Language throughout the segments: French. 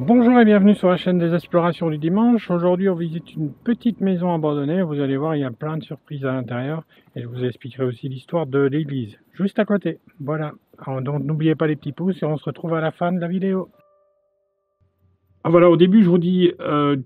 Bonjour et bienvenue sur la chaîne des explorations du dimanche. Aujourd'hui, on visite une petite maison abandonnée. Vous allez voir, il y a plein de surprises à l'intérieur. Et je vous expliquerai aussi l'histoire de l'église, juste à côté. Voilà. Alors, donc, n'oubliez pas les petits pouces et on se retrouve à la fin de la vidéo. Ah voilà, au début, je vous dis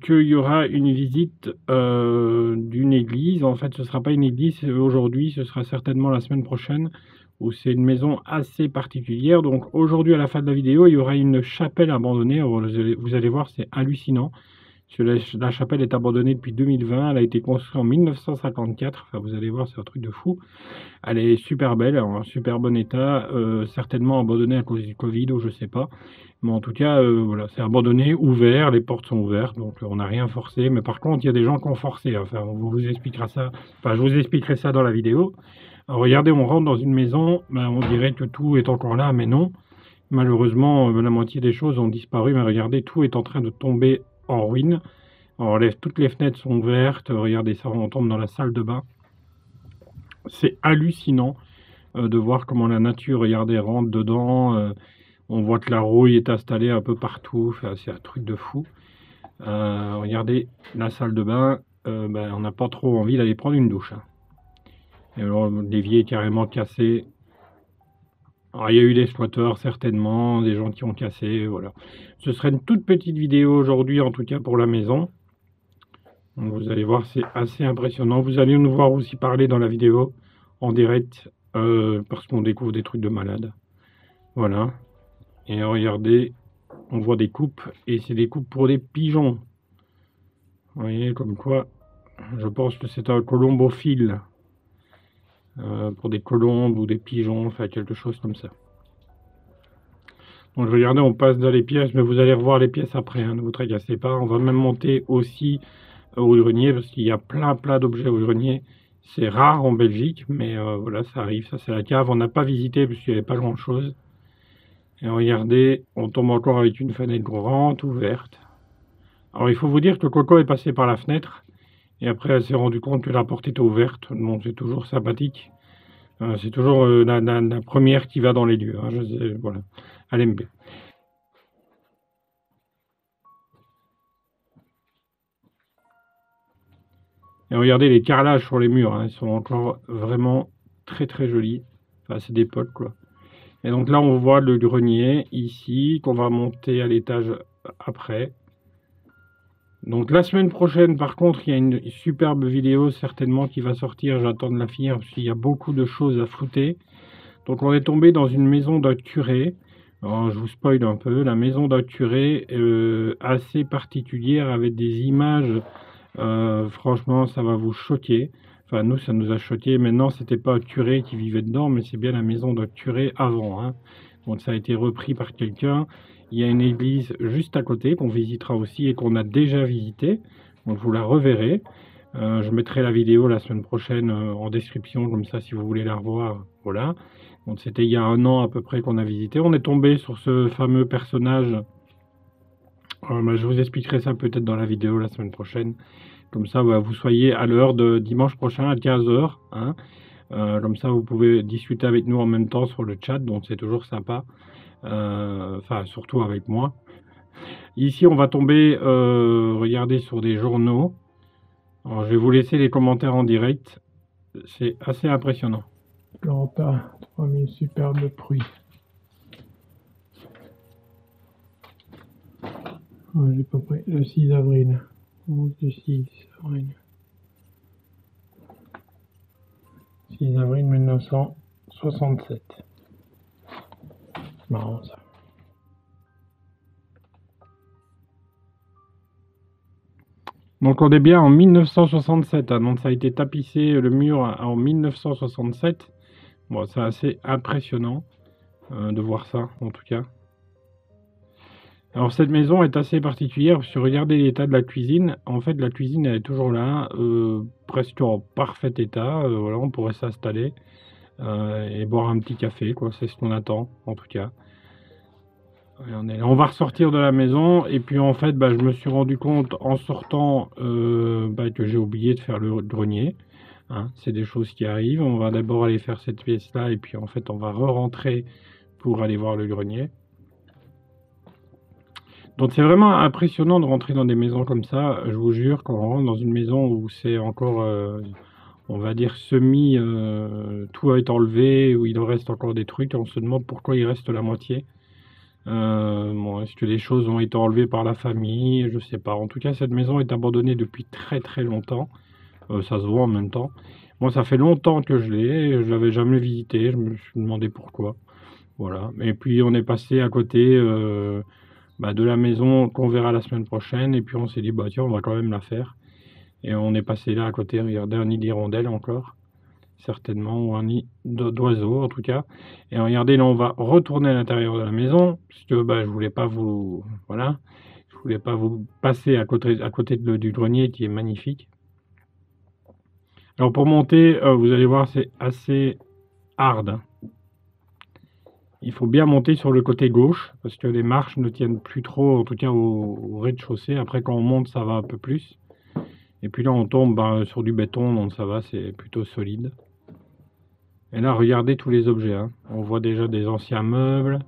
qu'il y aura une visite d'une église. En fait, ce ne sera pas une église aujourd'hui, ce sera certainement la semaine prochaine, où c'est une maison assez particulière. Donc aujourd'hui, à la fin de la vidéo, il y aura une chapelle abandonnée. Alors, vous allez voir, c'est hallucinant. La chapelle est abandonnée depuis 2020. Elle a été construite en 1954. Enfin, vous allez voir, c'est un truc de fou. Elle est super belle, en super bon état, certainement abandonnée à cause du Covid ou je sais pas. Mais en tout cas, voilà, c'est abandonné, ouvert, les portes sont ouvertes, donc on n'a rien forcé. Mais par contre, il y a des gens qui ont forcé. Enfin, on vous expliquera ça. Enfin, je vous expliquerai ça dans la vidéo. Alors, regardez, on rentre dans une maison, ben, on dirait que tout est encore là, mais non. Malheureusement, la moitié des choses ont disparu, mais regardez, tout est en train de tomber en ruine. Alors, toutes les fenêtres sont ouvertes. Regardez ça, on tombe dans la salle de bain. C'est hallucinant de voir comment la nature, regardez, rentre dedans. On voit que la rouille est installée un peu partout. Enfin, c'est un truc de fou. Regardez la salle de bain. Ben, on n'a pas trop envie d'aller prendre une douche. Hein. Et alors, l'évier est carrément cassé. Alors, il y a eu des squatteurs, certainement, des gens qui ont cassé, voilà. Ce serait une toute petite vidéo aujourd'hui, en tout cas pour la maison. Donc, vous allez voir, c'est assez impressionnant. Vous allez nous voir aussi parler dans la vidéo, en direct, parce qu'on découvre des trucs de malade. Voilà. Et regardez, on voit des coupes, et c'est des coupes pour des pigeons. Vous voyez, comme quoi, je pense que c'est un colombophile. Pour des colombes ou des pigeons, enfin quelque chose comme ça. Donc regardez, on passe dans les pièces, mais vous allez revoir les pièces après, hein, ne vous tracassez pas. On va même monter aussi au grenier, parce qu'il y a plein d'objets au grenier. C'est rare en Belgique, mais voilà, ça arrive. Ça, c'est la cave. On n'a pas visité, parce qu'il n'y avait pas grand-chose. Et regardez, on tombe encore avec une fenêtre grande, ouverte. Alors, il faut vous dire que Coco est passée par la fenêtre, et après, elle s'est rendue compte que la porte était ouverte. Donc, c'est toujours sympathique. C'est toujours la première qui va dans les lieux. Hein, voilà, elle aime bien. Et regardez les carrelages sur les murs, hein, ils sont encore vraiment très jolis. Enfin, c'est des potes, quoi. Et donc là, on voit le grenier ici, qu'on va monter à l'étage après. Donc la semaine prochaine, par contre, il y a une superbe vidéo certainement qui va sortir. J'attends de la finir parce qu'il y a beaucoup de choses à flouter. Donc on est tombé dans une maison d'un curé. Alors, je vous spoil un peu. La maison d'un curé assez particulière avec des images. Franchement, ça va vous choquer. Enfin, nous, ça nous a choqué. Maintenant, c'était pas un curé qui vivait dedans, mais c'est bien la maison d'un curé avant. Hein. Donc, ça a été repris par quelqu'un. Il y a une église juste à côté qu'on visitera aussi et qu'on a déjà visité. Donc, vous la reverrez. Je mettrai la vidéo la semaine prochaine en description, comme ça, si vous voulez la revoir. Voilà. Donc, c'était il y a 1 an à peu près qu'on a visité. On est tombé sur ce fameux personnage. Je vous expliquerai ça peut-être dans la vidéo la semaine prochaine. Comme ça, vous soyez à l'heure de dimanche prochain à 15h. Hein. Comme ça, vous pouvez discuter avec nous en même temps sur le chat, donc c'est toujours sympa. Enfin, surtout avec moi. Ici, on va tomber, regardez, sur des journaux. Alors, je vais vous laisser les commentaires en direct. C'est assez impressionnant. Planta 3000 superbes fruits. J'ai pas pris le 6 avril. 11 du 6 avril. 6 avril 1967. Marrant ça. Donc on est bien en 1967, hein, donc ça a été tapissé le mur en 1967. Bon, c'est assez impressionnant de voir ça en tout cas. Alors cette maison est assez particulière, parce que regardez l'état de la cuisine. En fait, la cuisine elle est toujours là, presque en parfait état. Voilà, on pourrait s'installer et boire un petit café, quoi. C'est ce qu'on attend, en tout cas. On va ressortir de la maison, et puis en fait, je me suis rendu compte en sortant que j'ai oublié de faire le grenier. Hein, c'est des choses qui arrivent. On va d'abord aller faire cette pièce-là, et puis en fait, on va re-rentrer pour aller voir le grenier. Donc c'est vraiment impressionnant de rentrer dans des maisons comme ça. Je vous jure, quand on rentre dans une maison où c'est encore, on va dire, semi, tout a été enlevé, où il en reste encore des trucs, on se demande pourquoi il reste la moitié. Bon, est-ce que les choses ont été enlevées par la famille? Je sais pas. En tout cas, cette maison est abandonnée depuis très très longtemps. Ça se voit en même temps. Moi, ça fait longtemps que je l'ai, je l'avais jamais visité, je me suis demandé pourquoi. Voilà. Et puis on est passé à côté de la maison qu'on verra la semaine prochaine, et puis on s'est dit, bah tiens, on va quand même la faire. Et on est passé là à côté, regardez, un nid d'hirondelle encore, certainement, ou un nid d'oiseau en tout cas. Et regardez, là on va retourner à l'intérieur de la maison, puisque je voulais pas vous, voilà, je voulais pas vous passer à côté du grenier qui est magnifique. Alors pour monter, vous allez voir, c'est assez hard, hein. Il faut bien monter sur le côté gauche, parce que les marches ne tiennent plus trop, en tout cas au rez-de-chaussée. Après, quand on monte, ça va un peu plus. Et puis là, on tombe sur du béton, donc ça va, c'est plutôt solide. Et là, regardez tous les objets, hein. On voit déjà des anciens meubles.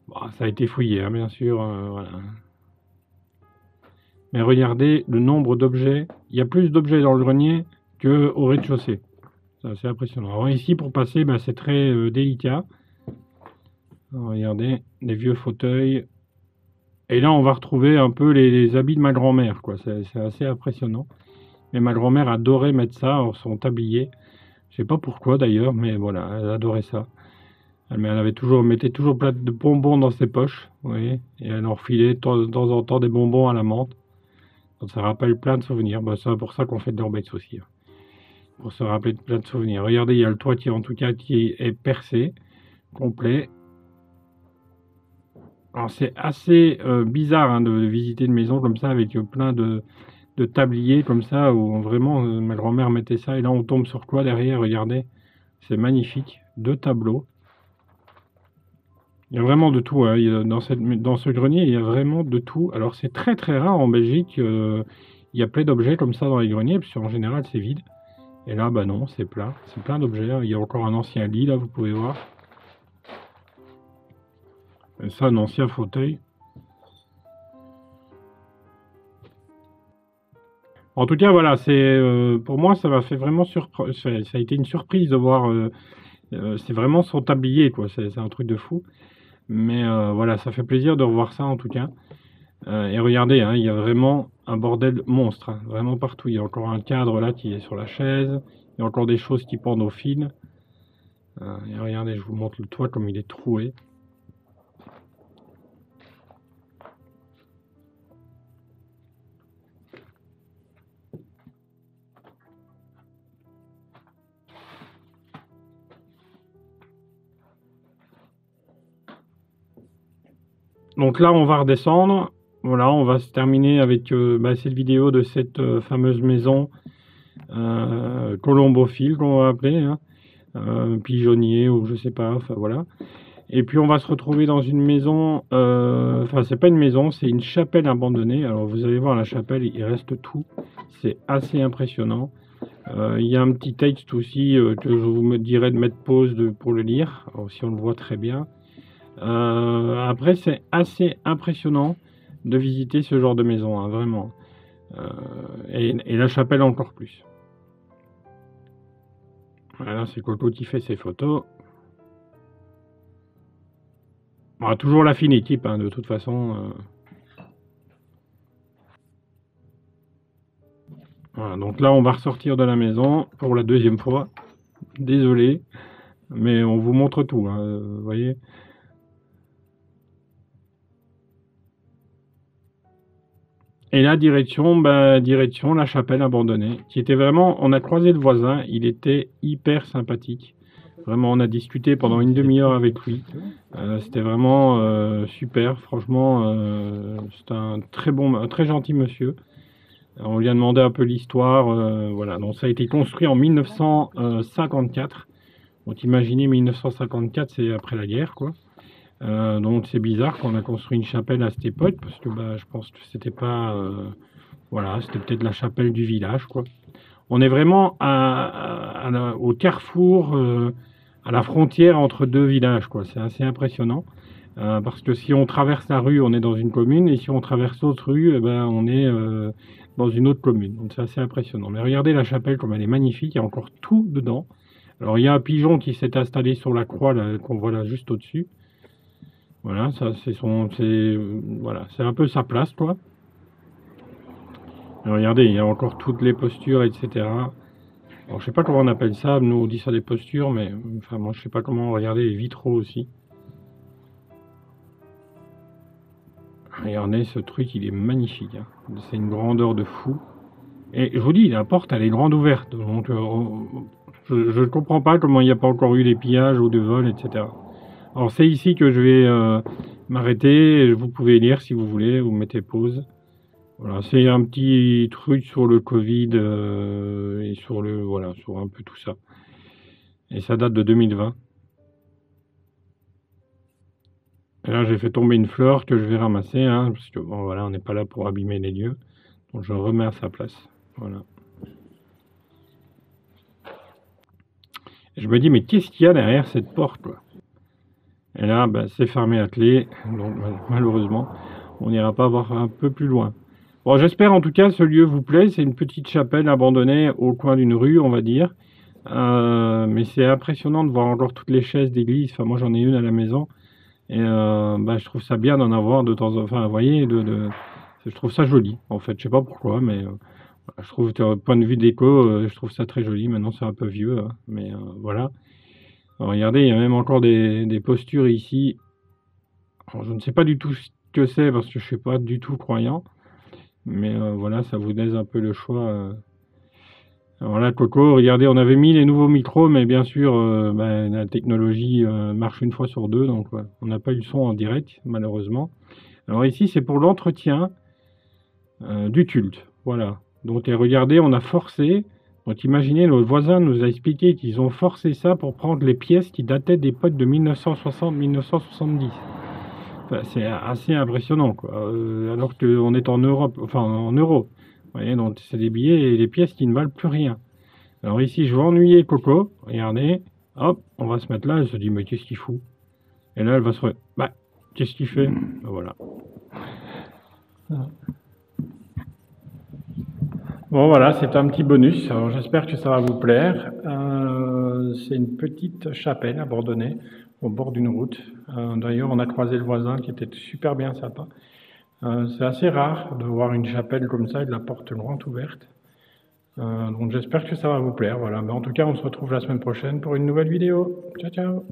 Bon, ça a été fouillé, hein, bien sûr, voilà. Mais regardez le nombre d'objets. Il y a plus d'objets dans le grenier qu'au rez-de-chaussée. C'est assez impressionnant. Alors ici, pour passer, c'est très délicat. Alors, regardez, les vieux fauteuils. Et là, on va retrouver un peu les habits de ma grand-mère, quoi. C'est assez impressionnant. Mais ma grand-mère adorait mettre ça, son tablier. Je sais pas pourquoi d'ailleurs, mais voilà, elle adorait ça. Elle mettait toujours plein de bonbons dans ses poches, vous voyez, et elle en refilait de temps en temps des bonbons à la menthe. Donc ça rappelle plein de souvenirs. C'est pour ça qu'on fait de l'urbex aussi, hein. Pour se rappeler de plein de souvenirs. Regardez, il y a le toit qui, en tout cas, qui est percé, complet. Alors c'est assez bizarre, hein, de visiter une maison comme ça avec plein de tabliers comme ça où vraiment ma grand-mère mettait ça. Et là on tombe sur quoi derrière? Regardez, c'est magnifique. 2 tableaux. Il y a vraiment de tout, hein. Dans ce grenier, il y a vraiment de tout. Alors c'est très très rare en Belgique. Il y a plein d'objets comme ça dans les greniers, parce qu'en général c'est vide. Et là, non, c'est plein. C'est plein d'objets. Il y a encore un ancien lit, là, vous pouvez voir. Et ça, un ancien fauteuil. En tout cas, voilà, pour moi, ça m'a fait vraiment surprendre. Ça a été une surprise de voir. C'est vraiment son tablier, quoi. C'est un truc de fou. Mais voilà, ça fait plaisir de revoir ça, en tout cas. Et regardez, hein, il y a vraiment un bordel monstre, hein, vraiment partout. Il y a encore un cadre là qui est sur la chaise. Il y a encore des choses qui pendent au fil. Et regardez, je vous montre le toit comme il est troué. Donc là, on va redescendre. Voilà, on va se terminer avec cette vidéo de cette fameuse maison colombophile qu'on va appeler, hein, pigeonnier ou je sais pas, enfin voilà. Et puis on va se retrouver dans une maison, enfin c'est pas une maison, c'est une chapelle abandonnée. Alors vous allez voir la chapelle, il reste tout, c'est assez impressionnant. Il y a un petit texte aussi que je vous dirai de mettre pause pour le lire, alors, si on le voit très bien. Après c'est assez impressionnant de visiter ce genre de maison, hein, vraiment. Et la chapelle encore plus. Voilà, c'est Coco qui fait ses photos. On aura toujours la fine équipe, hein, de toute façon. Voilà, donc là, on va ressortir de la maison pour la 2e fois. Désolé, mais on vous montre tout, hein, vous voyez. Et là, direction la chapelle abandonnée, qui était vraiment... On a croisé le voisin, il était hyper sympathique. Vraiment, on a discuté pendant une demi-heure avec lui. C'était vraiment super, franchement, c'est un très gentil monsieur. On lui a demandé un peu l'histoire, voilà. Donc ça a été construit en 1954. Donc imaginez, 1954, c'est après la guerre, quoi. Donc c'est bizarre qu'on a construit une chapelle à cette époque, parce que je pense que c'était pas... voilà, c'était peut-être la chapelle du village, quoi. On est vraiment au carrefour, à la frontière entre 2 villages, quoi. C'est assez impressionnant. Parce que si on traverse la rue, on est dans une commune, et si on traverse l'autre rue, eh ben, on est dans une autre commune. Donc c'est assez impressionnant. Mais regardez la chapelle comme elle est magnifique, il y a encore tout dedans. Alors il y a un pigeon qui s'est installé sur la croix qu'on voit là juste au-dessus. Voilà, ça voilà, c'est un peu sa place, quoi. Alors, regardez, il y a encore toutes les postures, etc. Alors, je sais pas comment on appelle ça, nous on dit ça des postures, mais enfin moi je sais pas comment. Regardez les vitraux aussi. Regardez, ce truc il est magnifique, hein. C'est une grandeur de fou. Et je vous dis, la porte elle est grande ouverte, donc je ne comprends pas comment il n'y a pas encore eu des pillages ou de vols, etc. Alors c'est ici que je vais m'arrêter, vous pouvez lire si vous voulez, vous mettez pause. Voilà, c'est un petit truc sur le Covid et sur voilà, sur un peu tout ça. Et ça date de 2020. Et là, j'ai fait tomber une fleur que je vais ramasser, hein, parce que bon, voilà, on n'est pas là pour abîmer les lieux. Donc je remets à sa place. Voilà. Et je me dis, mais qu'est-ce qu'il y a derrière cette porte, quoi? Et là, bah, c'est fermé à clé, donc malheureusement, on n'ira pas voir un peu plus loin. Bon, j'espère en tout cas ce lieu vous plaît. C'est une petite chapelle abandonnée au coin d'une rue, on va dire. Mais c'est impressionnant de voir encore toutes les chaises d'église. Enfin, moi j'en ai une à la maison. Et bah, je trouve ça bien d'en avoir de temps en temps. Enfin, vous voyez, je trouve ça joli, en fait. Je sais pas pourquoi, mais je trouve, d'un point de vue déco, je trouve ça très joli. Maintenant, c'est un peu vieux, hein, mais voilà. Alors, regardez, il y a même encore des postures ici. Alors, je ne sais pas du tout ce que c'est parce que je suis pas du tout croyant. Mais voilà, ça vous laisse un peu le choix. Alors là, Coco, regardez, on avait mis les nouveaux micros, mais bien sûr, bah, la technologie marche une fois sur deux, donc ouais, on n'a pas eu le son en direct, malheureusement. Alors ici, c'est pour l'entretien du culte. Voilà. Donc, et regardez, on a forcé. Donc imaginez, le voisin nous a expliqué qu'ils ont forcé ça pour prendre les pièces qui dataient des potes de 1960-1970. Enfin, c'est assez impressionnant, quoi. Alors qu'on est en Europe, enfin en euros. Vous voyez, donc c'est des billets et des pièces qui ne valent plus rien. Alors ici, je vais ennuyer Coco. Regardez, hop, on va se mettre là. Elle se dit, mais qu'est-ce qu'il fout? Et là, elle va se... Bah, qu'est-ce qu'il fait? Ben voilà. Bon voilà, c'est un petit bonus. Alors j'espère que ça va vous plaire. C'est une petite chapelle abandonnée au bord d'une route. D'ailleurs, on a croisé le voisin qui était super bien sympa. C'est assez rare de voir une chapelle comme ça et de la porte grande ouverte. Donc j'espère que ça va vous plaire. Voilà. Mais en tout cas, on se retrouve la semaine prochaine pour une nouvelle vidéo. Ciao, ciao!